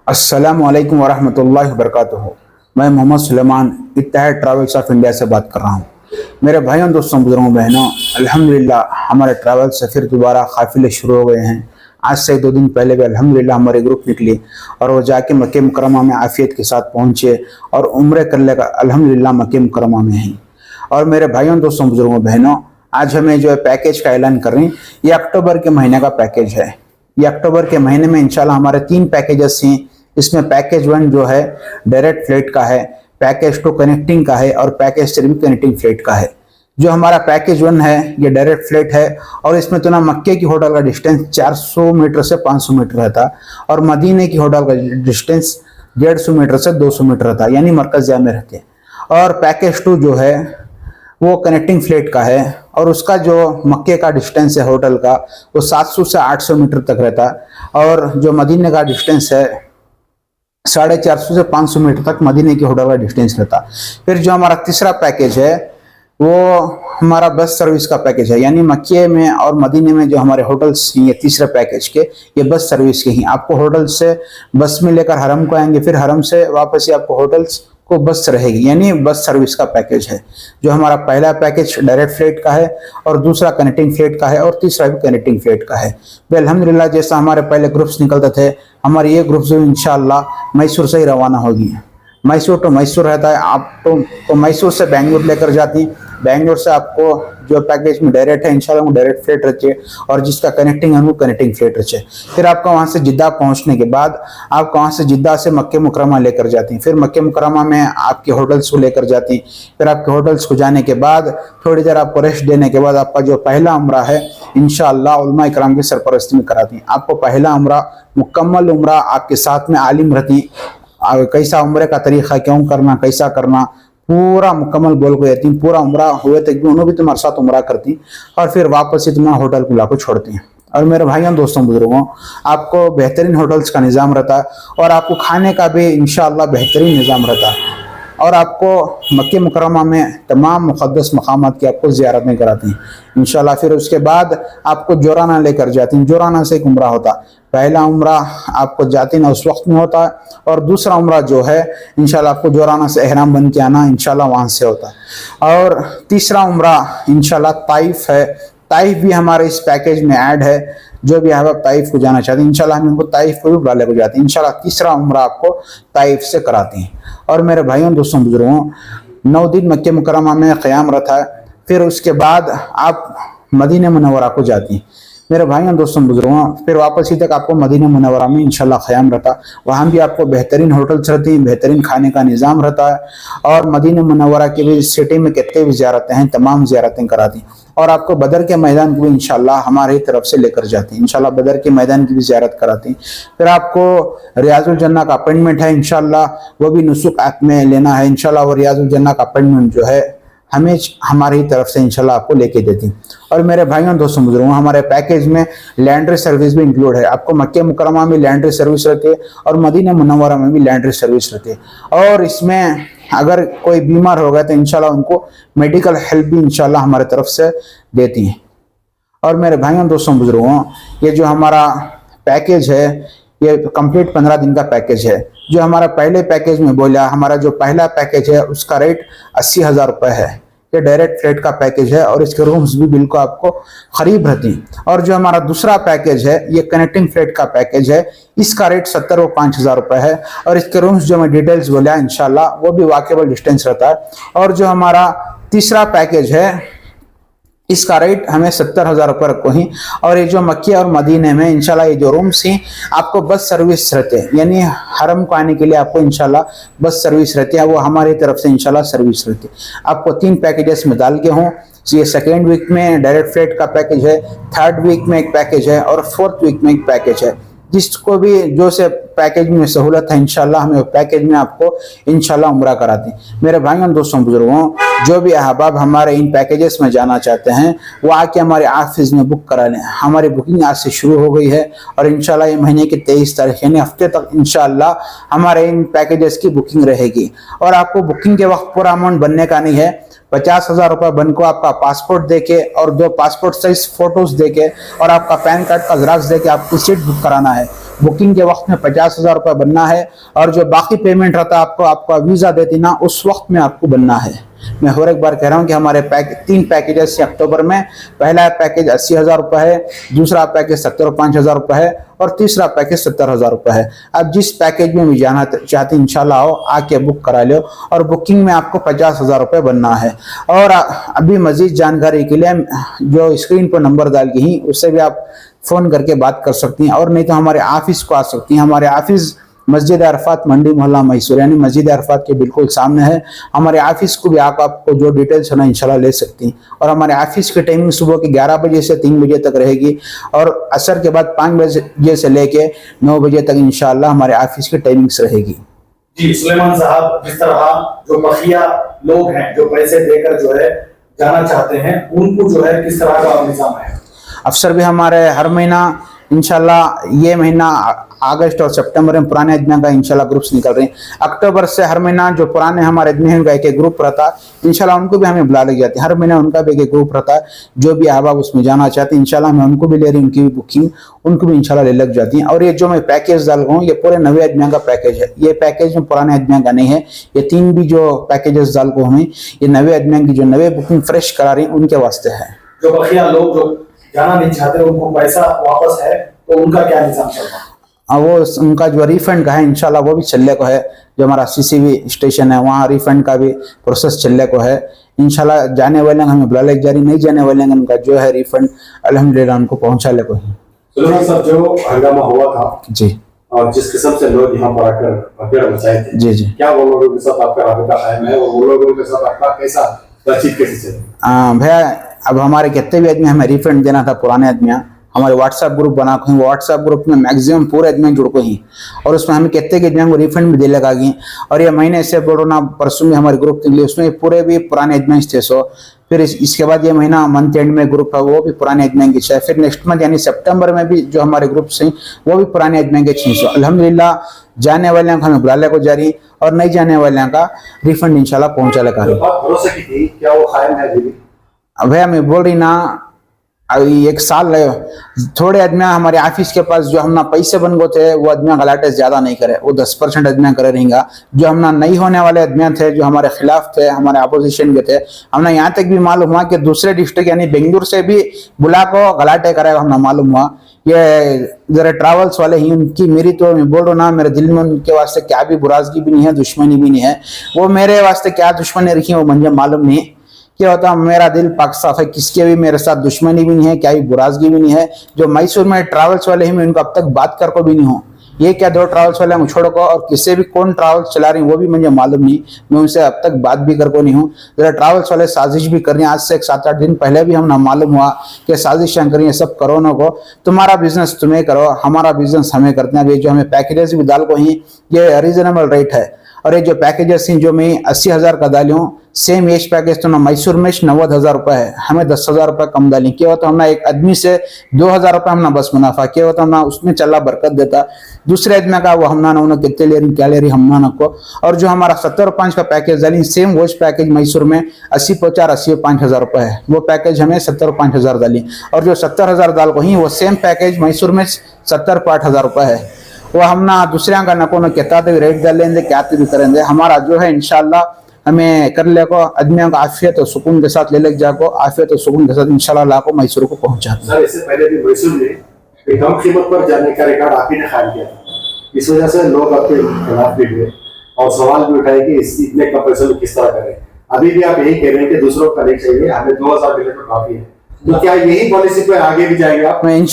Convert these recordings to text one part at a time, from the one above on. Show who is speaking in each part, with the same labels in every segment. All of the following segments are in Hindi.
Speaker 1: अस्सलामुअलैकुम वरहमतुल्लाहि वबरकातुहू। मैं Mohammad Suleman Ittehad Travels of India से बात कर रहा हूँ। मेरे भाइयों दोस्तों बुजुर्गों बहनों, अल्हम्दुलिल्लाह हमारे ट्रैवल से फिर दोबारा काफिले शुरू हो गए हैं। आज से 2 दिन पहले भी अल्हम्दुलिल्लाह हमारे ग्रुप निकली और वो जाके मक्के मुकरमा में आफियत के साथ पहुंचे और उम्रे कर लेकर अल्हम्दुलिल्लाह मक्के मुकरमा में हैं। और मेरे भाइयों दोस्तों बुजुर्गों बहनों, आज हमें जो है पैकेज का ऐलान कर रहे हैं। ये अक्टूबर के महीने का पैकेज है। ये अक्टूबर के महीने में इंशाल्लाह हमारे 3 पैकेजेस हैं। इसमें पैकेज 1 जो है डायरेक्ट फ्लाइट का है, पैकेज 2 कनेक्टिंग का है और पैकेज 3 कनेक्टिंग फ्लाइट का है। जो हमारा पैकेज 1 है ये डायरेक्ट फ्लाइट है और इसमें तो ना मक्के की होटल का डिस्टेंस 400 मीटर से 500 मीटर रहता और मदीने की होटल का डिस्टेंस 150 मीटर से 200 मीटर रहता, यानी मरकज में रहते हैं। और पैकेज 2 जो है वो कनेक्टिंग फ्लाइट का है और उसका जो मक्के का डिस्टेंस है होटल का वो 700 से 800 मीटर तक रहता है और जो मदीने का डिस्टेंस है 450 से 500 मीटर तक मदीने की होटल का डिस्टेंस रहता। फिर जो हमारा तीसरा पैकेज है वो हमारा बस सर्विस का पैकेज है, यानी मक्के में और मदीने में जो हमारे होटल्स हैं ये तीसरे पैकेज के ये बस सर्विस के ही। आपको होटल से बस में लेकर हरम को आएंगे, फिर हरम से वापस ही आपको होटल्स को बस रहेगी, यानी बस सर्विस का पैकेज है। जो हमारा पहला पैकेज डायरेक्ट फ्लाइट का है और दूसरा कनेक्टिंग फ्लाइट का है और तीसरा भी कनेक्टिंग फ्लाइट का है। तो अल्हम्दुलिल्लाह जैसा हमारे पहले ग्रुप्स निकलते थे, हमारे ये ग्रुप्स इंशाअल्लाह मैसूर से ही रवाना होगी। मैसूर टू मैसूर रहता है, आप तो मैसूर से बेंगलुरु लेकर जाती, बेंगलुरु से आपको जो पैकेज में डायरेक्ट है इंशाल्लाह वो डायरेक्ट फ्लाइट रहती है और जिसका कनेक्टिंग है वो कनेक्टिंग फ्लाइट रहती है। फिर आपका वहाँ से जिद्दा पहुँचने के बाद आपको वहाँ से जिद्दा से मक्के मुकरमा लेकर जाती, फिर मक्के मुकरमा में आपके होटल्स को लेकर जाती। फिर आपके होटल्स को जाने के बाद थोड़ी देर आपको रेस्ट देने के बाद आपका जो पहला उम्रा है इंशाअल्लाह उलमा इकराम की सरपरस्ती में कराती। आपको पहला उम्रा मुकम्मल उम्रा आपके साथ में आलिम रहती, कैसा उम्रे का तरीका क्यों करना कैसा करना पूरा मुकम्मल बोल को जाती, पूरा उम्रा हुए तक भी उन्होंने भी तुम्हारे साथ उम्रा करती और फिर वापस ही तुम्हारा होटल को लाकर छोड़ती हैं। और मेरे भाइयों दोस्तों बुजुर्गों, आपको बेहतरीन होटल्स का निज़ाम रहता है और आपको खाने का भी इंशाअल्लाह बेहतरीन निज़ाम रहता है और आपको मक्के मुकरमा में तमाम मुक़द्दस मकामात की आपको ज़ियारतें कराती हैं इंशाअल्लाह। फिर उसके बाद आपको जोराना लेकर जाती हैं, जोराना से एक उम्रा होता। पहला उम्रा आपको जाती ना उस वक्त में होता है और दूसरा उम्रा जो है इंशाल्लाह आपको जोराना से एहराम बन के आना इंशाल्लाह वहाँ से होता है। और तीसरा उम्रा इंशाल्लाह ताइफ है, ताइफ भी हमारे इस पैकेज में ऐड है। जो भी आप ताइफ को जाना चाहते हैं इंशाल्लाह हम इनको ताइफ को भी बुला लेकर जाते हैं इंशाल्लाह। तीसरा उम्रा आपको ताइफ से कराती हैं। और मेरे भाइयों दोस्तों बुजुर्गों, 9 दिन मक्के मुकरमा में क़याम रहता है, फिर उसके बाद आप मदीने मुनव्वरा को जाती हैं। मेरे भाइयों दोस्तों बुजुर्गों, फिर वापस ही तक आपको मदीना मुनव्वरा में इंशाल्लाह क़याम रहता। वहाँ भी आपको बेहतरीन होटल्स रहती हैं, बेहतरीन खाने का निज़ाम रहता है और मदीना मुनव्वरा की भी सिटी में कितने भी ज़ियारतें हैं तमाम ज़ियारतें कराती और आपको बदर के मैदान को भी इंशाल्लाह हमारी तरफ से लेकर जाती हैं। इंशाल्लाह बदर के मैदान की भी ज़ियारत कराती। फिर आपको रियाजुल जन्ना का अपॉइंटमेंट है इंशाल्लाह, वो भी नुसुक ऐप में लेना है इंशाल्लाह। वो रियाजुल जन्ना का अपॉइंटमेंट जो है हमें हमारी तरफ से इंशाल्लाह आपको लेके देती। और मेरे भाइयों दोस्तों बुजुर्गों, हमारे पैकेज में लैंड्री सर्विस भी इंक्लूड है। आपको मक्के मुकरमा में लैंड्री सर्विस रहती है और मदीना मुनव्वरा में भी लैंड्री सर्विस रहती है। और इसमें अगर कोई बीमार हो गया तो इंशाल्लाह उनको मेडिकल हेल्प भी इंशाल्लाह हमारे तरफ से देती हैं। और मेरे भाइयों दोस्तों बुजुर्गों, ये जो हमारा पैकेज है ये कंप्लीट 15 दिन का पैकेज है। जो हमारा पहले पैकेज में बोला, हमारा जो पहला पैकेज है उसका रेट 80,000 रुपये है। ये डायरेक्ट फ्लाइट का पैकेज है और इसके रूम्स भी बिल्कुल आपको करीब रहती। और जो हमारा दूसरा पैकेज है ये कनेक्टिंग फ्लाइट का पैकेज है, इसका रेट 70 व 5,000 रुपये है और इसके रूम्स जो मैं डिटेल्स बोला इंशाल्लाह वो भी वाकेबल डिस्टेंस रहता है। और जो हमारा तीसरा पैकेज है इसका रेट हमें 70,000 रुपये को ही। और ये जो मक्के और मदीने में इंशाल्लाह ये जो रूम्स हैं आपको बस सर्विस रहते हैं, यानी हरम को आने के लिए आपको इंशाल्लाह बस सर्विस रहती है, वो हमारी तरफ से इंशाल्लाह सर्विस रहती है। आपको 3 पैकेजेस में डाल के हों, ये 2nd वीक में डायरेक्ट फ्लाइट का पैकेज है, 3rd वीक में एक पैकेज है और 4th वीक में एक पैकेज है। जिसको भी जो से पैकेज में सहूलत है इंशाल्लाह हमें पैकेज में आपको इंशाल्लाह उम्रा कराते हैं। मेरे भाइयों दोस्तों बुजुर्गों, जो भी अहबाब हमारे इन पैकेजेस में जाना चाहते हैं वो आके हमारे ऑफिस में बुक करा लें। हमारी बुकिंग आज से शुरू हो गई है और इंशाल्लाह ये महीने की 23 तारीख यानी हफ्ते तक इंशाल्लाह हमारे इन पैकेजेस की बुकिंग रहेगी। और आपको बुकिंग के वक्त पूरा अमाउंट बनने का नहीं है, 50,000 रुपये बन को आपका पासपोर्ट देके और 2 पासपोर्ट साइज फोटोज देके और आपका पैन कार्ड का ज़ेरॉक्स देके आपको सीट बुक कराना है। बुकिंग के वक्त में 50,000 रुपये बनना है, और जो बाकी पेमेंट रहता है आपको, आपका वीज़ा देती ना उस वक्त में आपको बनना है। मैं और एक बार कह रहा हूँ कि हमारे 3 पैकेजेस हैं अक्टूबर में। पहला पैकेज 80,000 रुपये है, दूसरा पैकेज 75,000 रुपये है, और तीसरा पैकेज 70,000 रुपये है। अब जिस पैकेज में भी जाना चाहते हैं इंशाल्लाह आओ, आके बुक करा लो, और बुकिंग में आपको 50,000 रुपये बनना है। और अभी मजीद जानकारी के लिए जो स्क्रीन पर नंबर डाल के ही उससे भी आप फ़ोन करके बात कर सकती हैं, और नहीं तो हमारे ऑफिस को आ सकती हैं। हमारे ऑफिस मस्जिद अरफात मंडी मोहल्ला मैसूर, यानी मस्जिद अरफात के बिल्कुल सामने है। हमारे ऑफिस को भी आपको जो डिटेल्स है ना इंशाल्लाह ले सकती हैं। और हमारे ऑफिस की टाइमिंग सुबह के 11 बजे से 3 बजे तक रहेगी, और असर के बाद 5 बजे से लेके 9 बजे तक इंशाल्लाह हमारे ऑफिस की टाइमिंग्स रहेगी।
Speaker 2: जी सुलेमान साहब, जिस तरह जो बखिया लोग हैं जो पैसे देकर जो है जाना चाहते हैं, उनको जो है किस तरह का निजाम है?
Speaker 1: अफसर भी हमारे हर महीना इंशाल्लाह, ये महीना अगस्त और सितंबर में पुराने अजमिया का इंशाल्लाह ग्रुप्स निकल रहे हैं। अक्टूबर से हर महीना जो पुराने हमारे अजमिया का एक ग्रुप रहता है इंशाल्लाह, उनको भी हमें बुला ले जाते हैं। हर महीने उनका भी एक ग्रुप रहता है, जो भी अहबाब उसमें जाना चाहते हैं इंशाल्लाह मैं उनको भी ले रही हूँ, उनकी भी बुकिंग उनको भी इंशाल्लाह ले लग जाती है। और ये जो मैं पैकेज डाल रहा हूँ ये पूरे नवे अजमिया का पैकेज है, ये पैकेज में पुराने अजमिया का नहीं है। ये 3 भी जो पैकेजेस डाल को हमें ये नवे अजमिया की जो नवे बुकिंग फ्रेश करा रही है उनके वास्ते है।
Speaker 2: जो बखिया लोग जो जाना नहीं चाहते उनको पैसा वापस है, तो उनका क्या निजाम चल रहा है?
Speaker 1: वो उनका जो रिफंड का है इंशाल्लाह वो भी चलने को है। जो हमारा सीसीबी स्टेशन है वहाँ रिफंड का भी प्रोसेस चलने को है इंशाल्लाह। जाने वाले हमें बुला ले जारी, नहीं जाने वाले उनका जो है रिफंड अल्हम्दुलिल्लाह उनको पहुँचा ले को है।
Speaker 2: सुलेमान साहब, जो हंगामा हुआ था
Speaker 1: जी,
Speaker 2: और जिस किस्म से लोग यहाँ पर आकर भगदड़ मचाए थे,
Speaker 1: जी जी,
Speaker 2: क्या वो लोगों के साथ आपका राबिता कायम है, और वो लोगों के साथ आपका कैसा बातचीत कैसे चली?
Speaker 1: भैया अब हमारे कितने भी आदमी हमें रिफंड देना था पुराने आदमियाँ, हमारे व्हाट्सएप ग्रुप बना को, व्हाट्सएप ग्रुप में मैक्सिमम पूरे आदमी जुड़ को ही, और उसमें हमें कितने के आदमियों को रिफंड भी दे लगा गई। और ये महीने से बोलो ना परसों में हमारे ग्रुप निकले, उसमें पूरे भी पुराने आदमी थे। फिर इसके बाद ये महीना मंथ एंड में ग्रुप है वो भी पुराने आदमी के छः। फिर नेक्स्ट मंथ यानी सितंबर में भी जो हमारे ग्रुप हैं वो भी पुराने आदमी के 600। अल्हम्दुलिल्लाह जाने वाले को हमें बुलाने को जा रही, और नहीं जाने वाले का रिफंड इंशाल्लाह पहुंचा लगा रही।
Speaker 2: भरोसा की थी, क्या वो कायम है अभी?
Speaker 1: भैया मैं बोल रही ना, अभी 1 साल थोड़े आदमिया हमारे ऑफिस के पास जो हमना पैसे बन गए थे वो आदमिया गलाटे ज्यादा नहीं करे, वो 10% आदमिया करे रहेंगे। जो हमना नहीं होने वाले आदमिया थे जो हमारे खिलाफ थे, हमारे अपोजिशन के थे, हमने यहाँ तक भी मालूम हुआ कि दूसरे डिस्ट्रिक्ट यानी बेंगलुरु से भी बुला को गलाटे करे, हमने मालूम हुआ। ये जरा ट्रैवल्स वाले ही उनकी, मेरी तो मैं बोल रहा ना मेरे दिल में उनके वास्ते क्या भी बुराजगी भी नहीं है, दुश्मनी भी नहीं है। वो मेरे वास्ते क्या दुश्मनी रखी वो मुझे मालूम नहीं क्या होता। मेरा दिल पाक साफ है, किसके भी मेरे साथ दुश्मनी भी नहीं है, क्या ही बुराजगी भी नहीं है। जो मैसूर में ट्रैवल्स वाले ही मैं उनको अब तक बात कर को भी नहीं हूँ। ये क्या 2 ट्रैवल्स वाले हम छोड़ को, और किसी भी कौन ट्रैवल्स चला रही वो भी मुझे मालूम नहीं, मैं उनसे अब तक बात भी कर को नहीं हूँ। जरा ट्रैवल्स वाले साजिश भी कर रहे हैं, आज से 7-8 दिन पहले भी हमने मालूम हुआ कि साजिशें कर रही है सब कोरोना को, तुम्हारा बिजनेस तुम्हें करो, हमारा बिजनेस हमें करते हैं। अभी जो हमें पैकेजेस भी डाल को ही ये रीजनेबल रेट है। और ये जो पैकेजेस हैं जो मैं 80,000 का डाली हूँ, सेम एज पैकेज तो ना मैसूर में 90,000 रुपये है, हमें 10,000 रुपये कम डाली। क्या होता हमने एक आदमी से 2,000 रुपये हमने बस मुनाफा, क्या होता हमने उसमें चला बरकत देता। दूसरे आदमी का वो हमना ना उन्हें कितने ले रही क्या ले रही हमना ना को। और जो हमारा 70/5 का पैकेज डाली, सेम वो पैकेज मैसूर में 80/4 रुपये है, वो पैकेज हमें 70/5 डाली। और जो 70,000 डाल को ही वो सेम पैकेज मैसूर में 70/8 रुपये है। वो हमना दूसरे का नको न कहता तो रेट डाल लेंगे, क्या भी करेंगे। हमारा जो है इंशाल्लाह हमें कर ले को आदमियों का आफियत और सुकून के साथ ले लग जाको, आफियत और सुकून के साथ इंशाल्लाह ला को मैसूर को पहुंचा।
Speaker 2: सर इससे पहले भी मैसूर में कम कीमत पर जाने का रिकॉर्ड आप ही ने कायम किया था, इस वजह से लोग आपके खिलाफ भी हुए और सवाल भी उठाए कि इतने कम पैसे में किस तरह करें। अभी भी आप यही कह रहे हैं कि दूसरों का नहीं चाहिए, हमें 2,000 मिले तो काफी है, तो क्या यही पॉलिसी पे आगे भी जाएंगे आप?
Speaker 1: मैं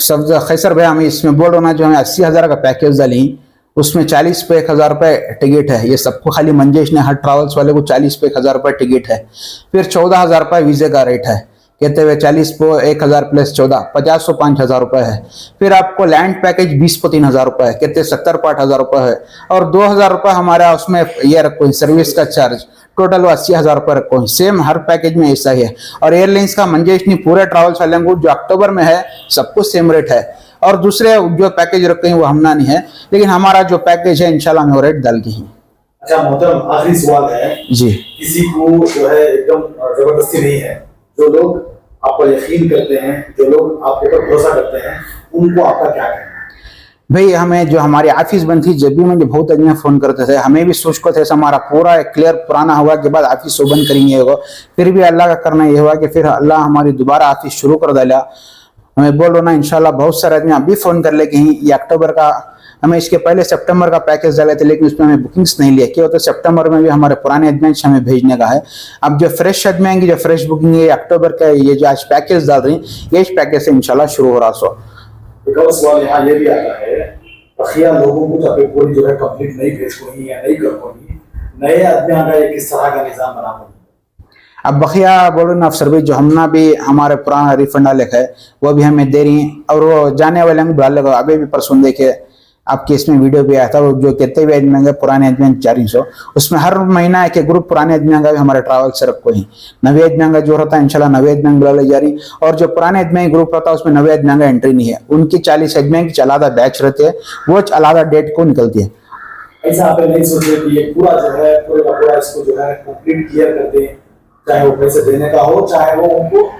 Speaker 1: सब खैसर भाई हम इसमें बोल रहा ना, जो हमें 80,000 का पैकेज डाली उसमें 40 पे 1,000 रुपये टिकट है। ये सबको खाली मंजेश ने हर ट्रैवल्स वाले को 40 पे 1,000 रुपये टिकट है। फिर 14,000 रुपये वीजे का रेट है, कहते हुए 40 पे 1,000 प्लस 14 50 पे 5,000 रुपये है। फिर आपको लैंड पैकेज 20 पे 3,000 रुपये है, कहते 70 पे 8,000 रुपये है। और 2,000 रुपये हमारा उसमें ये रखो सर्विस का चार्ज, टोटल 80,000 रुपये रखो। सेम हर पैकेज में ऐसा ही है। और एयरलाइंस का मंजेश नहीं पूरे ट्रैवल्स वाले को जो अक्टूबर में है सब कुछ सेम रेट है। और दूसरे जो पैकेज रखे हैं वो हमना नहीं है, लेकिन हमारा जो पैकेज है इंशाल्लाह हम रेट डाल के ही।
Speaker 2: अच्छा मोहतरम, आखिरी सवाल है
Speaker 1: जी,
Speaker 2: किसी को जो है एकदम जबरदस्ती नहीं है, जो लोग आप पर यकीन करते हैं, जो लोग आपके ऊपर भरोसा करते हैं, उनको आपका क्या कहना है?
Speaker 1: भाई हमें जो हमारी ऑफिस बंद थी, जब भी मुझे बहुत आदमी फोन करते थे, हमें भी सोच को थे हमारा पूरा क्लियर पुराना हुआ के बाद ऑफिस बंद करेंगे वो, फिर भी अल्लाह का करना ये हुआ कि फिर अल्लाह हमारी दोबारा ऑफिस शुरू कर डाला। हमें बोल रहा ना इंशाल्लाह बहुत सारे आदमी अभी फोन कर ले कि ये अक्टूबर का, हमें इसके पहले सितंबर का पैकेज डाले थे लेकिन उसमें हमें बुकिंग्स नहीं लिया, क्यों तो सितंबर में भी हमारे पुराने आदमी हमें भेजने का है। अब जो फ्रेश आदमी आएंगे, जो फ्रेश बुकिंग है अक्टूबर का, ये जो आज पैकेज डाल रही है, ये पैकेज से इंशाल्लाह शुरू हो रहा। सो
Speaker 2: एक और सवाल यहाँ ये भी आता है, बखिया लोगों को जब पूरी जो है कंप्लीट नहीं भेज पाएंगी या नहीं कर पाएंगी, नए आदमी का ये किस तरह का निजाम बना पाएंगे?
Speaker 1: अब बखिया बोलो ना अफसर भाई, जो हमना भी हमारे पुराना रिफंड वाले है वो भी हमें दे रही हैं, और वो जाने वाले हम डाल लगा। अभी भी परसों देखे आपके इसमें वीडियो भी आया था, वो जो कितने भी आदमी होंगे पुराने आदमी 400, उसमें हर महीना एक ग्रुप पुराने आदमी का भी हमारे ट्रैवल से रखो ही नवे आदमी का जो रहता है इंशाल्लाह नवे आदमी बुला ले जा रही, और जो पुराने आदमी ग्रुप रहता है उसमें नवे आदमी का एंट्री नहीं है, उनकी 40 आदमी की अलादा बैच रहते हैं, वो अलादा डेट को निकलती है।
Speaker 2: ऐसा आप नहीं सोचे कि ये पूरा जो है पूरे का पूरा इसको जो है कंप्लीट क्लियर कर दें, चाहे वो पैसे देने का हो, चाहे वो उनको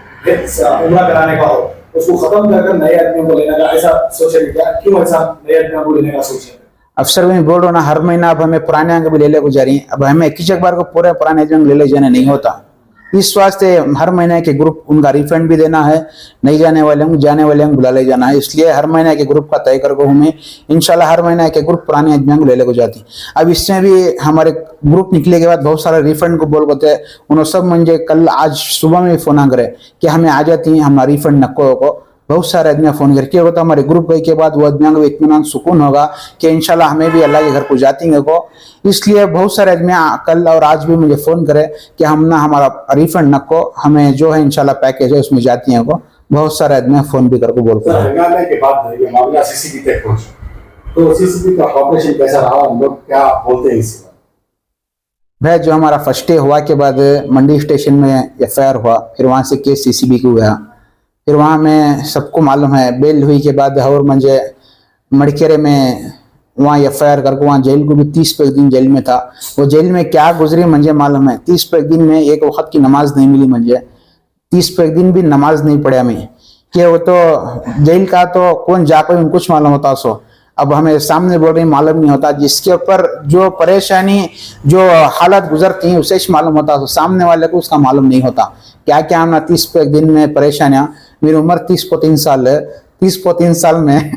Speaker 2: उम्रा कराने का हो, उसको खत्म कर नए आदमियों को लेने का, ऐसा सोचे क्या? क्यों ऐसा नए आदमियों को लेने का सोचे?
Speaker 1: अफसर मैं बोल रहा हूँ ना, हर महीना अब हमें पुराने अंग भी ले ले जा रही है, अब हमें एक बार को पूरे पुराने अंग ले जाने नहीं होता, इस वास्ते हर महीने के ग्रुप उनका रिफंड भी देना है, नहीं जाने वाले हम जाने वाले हम बुला ले जाना है, इसलिए हर महीने के ग्रुप का तय करके हमें इंशाल्लाह हर महीने के ग्रुप पुराने आदमी ले लेको जाती। अब इसमें भी हमारे ग्रुप निकले के बाद बहुत सारे रिफंड को बोल करते हैं, उन्होंने सब मुझे कल आज सुबह में फोन करे कि हमें आ जाती है हमारा रिफंड नको को, बहुत सारे आदमी फोन करके होता, हमारे ग्रुप गए के बाद वो आदमियों को इत्मीनान सुकून होगा कि इंशाल्लाह हमें भी अल्लाह के घर को जाती है को, इसलिए बहुत सारे आदमी कल और आज भी मुझे फोन करे कि हम ना हमारा रिफंड नको, हमें जो है इंशाल्लाह पैकेज है उसमें जाती है को, बहुत सारे आदमी फोन भी करके बोल
Speaker 2: हंगामे के बाद ये मामला सीसीबी तक पहुंचा, तो सीसीबी का ऑपरेशन कैसा रहा, हम लोग क्या बोलते हैं इस
Speaker 1: भाई? जो हमारा फर्स्ट डे हुआ के बाद मंडी स्टेशन में एफआईआर हुआ, फिर वहां से केस सीसीबी को हुआ, फिर वहाँ में सबको मालूम है बेल हुई के बाद और मुझे मड़केरे में वहाँ एफआईआर करके वहाँ जेल को भी 30 पे दिन जेल में था, वो जेल में क्या गुजरी मुझे मालूम है। 30 पे दिन में एक वक्त की नमाज नहीं मिली मुझे, 30 पे दिन भी नमाज नहीं पढ़ा मैं, कि वो तो जेल का तो कौन जा पाए उनको कुछ मालूम होता। सो अब हमें सामने बोल रही मालूम नहीं होता, जिसके ऊपर जो परेशानी जो हालत गुजरती है उसे मालूम होता, तो सामने वाले को उसका मालूम नहीं होता क्या क्या हम 30 पे दिन में परेशानियां। मेरी उम्र 30-3 साल है, 30-3 साल में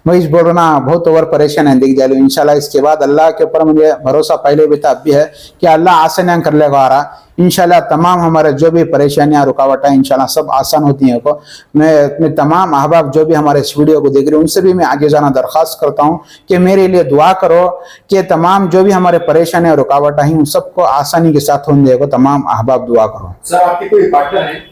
Speaker 1: मैं इस बोल रहा बहुत ओवर परेशान है दिख जाए। इंशाल्लाह इसके बाद अल्लाह के ऊपर मुझे भरोसा पहले भी था अब भी है कि अल्लाह आसानियां कर लेगा आ रहा, इंशाल्लाह तमाम हमारे जो भी परेशानियां रुकावटें इंशाल्लाह सब आसान होती हैं को। मैं अपने तमाम अहबाब जो भी हमारे इस वीडियो को देख रहे हैं उनसे भी मैं आगे जाना दरख्वास्त करता हूँ कि मेरे लिए दुआ करो कि तमाम जो भी हमारे परेशानियां रुकावटें हैं उन सबको आसानी के साथ होने को तमाम अहबाब दुआ करो।
Speaker 2: सर आपके कोई पार्टनर है?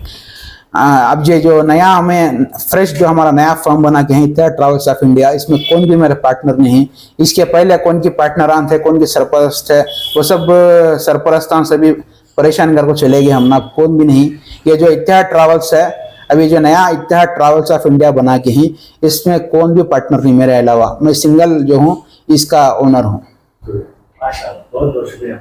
Speaker 1: अब ये जो नया हमें फ्रेश जो हमारा नया फर्म बना के है इत्तेहाद ट्रैवल्स ऑफ इंडिया, इसमें कौन भी मेरे पार्टनर नहीं है। इसके पहले कौन की पार्टनरान थे, कौन की सरपरस्त है, वो सब सरपरस्तान से भी परेशान करके चले गए, हम ना कौन भी नहीं। ये जो इत्तेहाद ट्रैवल्स है, अभी जो नया इत्तेहाद ट्रैवल्स ऑफ इंडिया बना के ही, इसमें कौन भी पार्टनर नहीं मेरे अलावा, मैं सिंगल जो हूँ इसका ओनर हूँ।
Speaker 2: बहुत बहुत शुक्रिया।